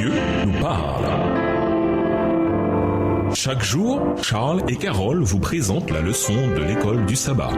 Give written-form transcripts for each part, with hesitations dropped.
Dieu nous parle. Chaque jour, Charles et Carole vous présentent la leçon de l'école du sabbat.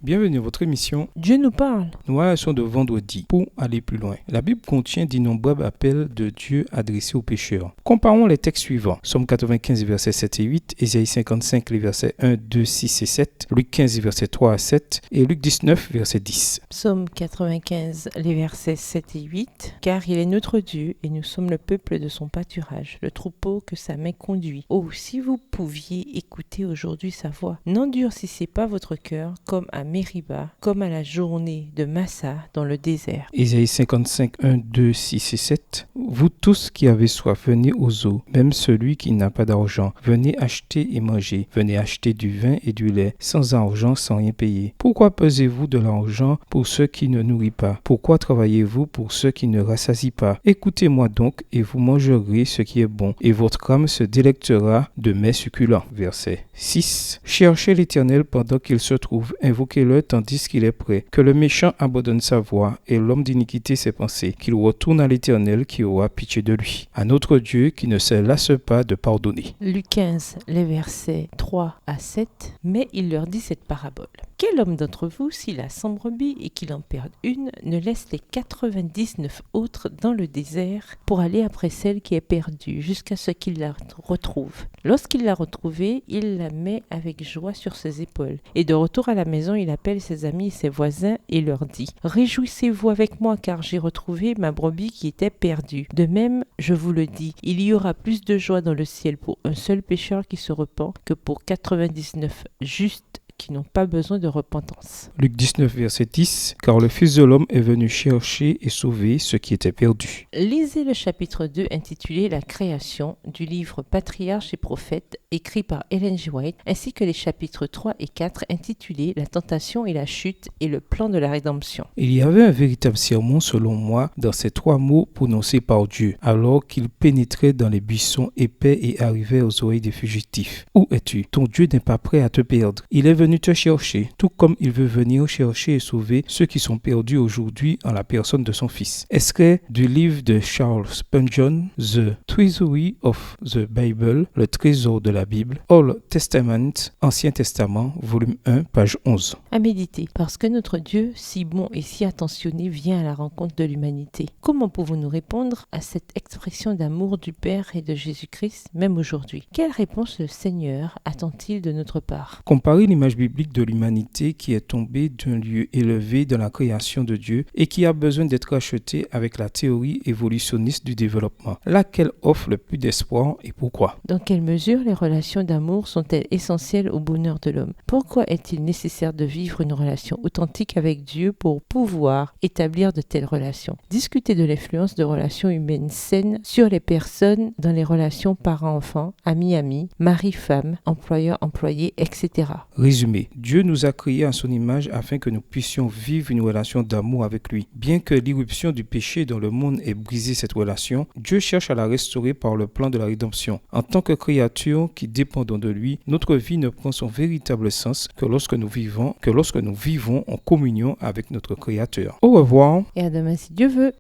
Bienvenue à votre émission Dieu nous parle. Nous la leçon de vendredi pour aller plus loin. La Bible contient d'innombrables appels de Dieu adressés aux pécheurs. Comparons les textes suivants. Somme 95, versets 7 et 8, Ésaïe 55, les versets 1, 2, 6 et 7, Luc 15, versets 3 à 7 et Luc 19, verset 10. Psaume 95, les versets 7 et 8. Car il est notre Dieu et nous sommes le peuple de son pâturage, le troupeau que sa main conduit. Oh, si vous pouviez écouter aujourd'hui sa voix. N'endurcissez pas votre cœur comme à Mériba, comme à la journée de Massa dans le désert. Ésaïe 55, 1, 2, 6 et 7. Vous tous qui avez soif, venez aux eaux, même celui qui n'a pas d'argent. Venez acheter et manger. Venez acheter du vin et du lait, sans argent, sans rien payer. Pourquoi pesez-vous de l'argent pour ceux qui ne nourrissent pas? Pourquoi travaillez-vous pour ceux qui ne rassasient pas? Écoutez-moi donc, et vous mangerez ce qui est bon, et votre âme se délectera de mets succulents. Verset 6. Cherchez l'Éternel pendant qu'il se trouve, invoquez-le tandis qu'il est prêt. Que le méchant abandonne sa voie et l'homme d'iniquité ses pensées, qu'il retourne à l'Éternel qui aura pitié de lui. À notre Dieu qui ne se lasse pas de pardonner. Luc 15, les versets 3 à 7. Mais il leur dit cette parabole. Quel homme d'entre vous, s'il a 100 brebis et qu'il en perde une, ne laisse les 99 autres dans le désert pour aller après celle qui est perdue, jusqu'à ce qu'il la retrouve. Lorsqu'il l'a retrouvée, il la met avec joie sur ses épaules. Et de retour à la maison, il appelle ses amis et ses voisins et leur dit « Réjouissez-vous avec moi, car j'ai retrouvé ma brebis qui était perdue. De même, je vous le dis, il y aura plus de joie dans le ciel pour un seul pécheur qui se repent que pour 99 justes qui n'ont pas besoin de repentance. » Luc 19, verset 10. Car le Fils de l'homme est venu chercher et sauver ce qui était perdu. Lisez le chapitre 2 intitulé La création du livre Patriarches et prophètes écrit par Ellen G. White, ainsi que les chapitres 3 et 4 intitulés La tentation et la chute et le plan de la rédemption. Il y avait un véritable sermon selon moi dans ces trois mots prononcés par Dieu alors qu'il pénétrait dans les buissons épais et arrivait aux oreilles des fugitifs. Où es-tu? Ton Dieu n'est pas prêt à te perdre. Il est venu te chercher, tout comme il veut venir chercher et sauver ceux qui sont perdus aujourd'hui en la personne de son Fils. Extrait du livre de Charles Spurgeon, The Treasury of the Bible, le trésor de la Bible, Old Testament, Ancien Testament, volume 1, page 11. À méditer, parce que notre Dieu, si bon et si attentionné, vient à la rencontre de l'humanité. Comment pouvons-nous répondre à cette expression d'amour du Père et de Jésus-Christ, même aujourd'hui? Quelle réponse le Seigneur attend-il de notre part? Comparez l'image biblique de l'humanité qui est tombée d'un lieu élevé dans la création de Dieu et qui a besoin d'être rachetée avec la théorie évolutionniste du développement. Laquelle offre le plus d'espoir et pourquoi? Dans quelle mesure les relations d'amour sont-elles essentielles au bonheur de l'homme? Pourquoi est-il nécessaire de vivre une relation authentique avec Dieu pour pouvoir établir de telles relations? Discutez de l'influence de relations humaines saines sur les personnes dans les relations parents-enfants, amis-amis, mari-femme, employeur-employé, etc. Résumé, Dieu nous a créés à son image afin que nous puissions vivre une relation d'amour avec lui. Bien que l'irruption du péché dans le monde ait brisé cette relation, Dieu cherche à la restaurer par le plan de la rédemption. En tant que créatures qui dépendons de lui, notre vie ne prend son véritable sens que lorsque nous vivons en communion avec notre Créateur. Au revoir. Et à demain si Dieu veut.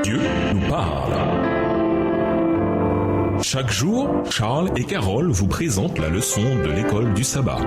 Dieu nous parle. Chaque jour, Charles et Carole vous présentent la leçon de l'école du sabbat.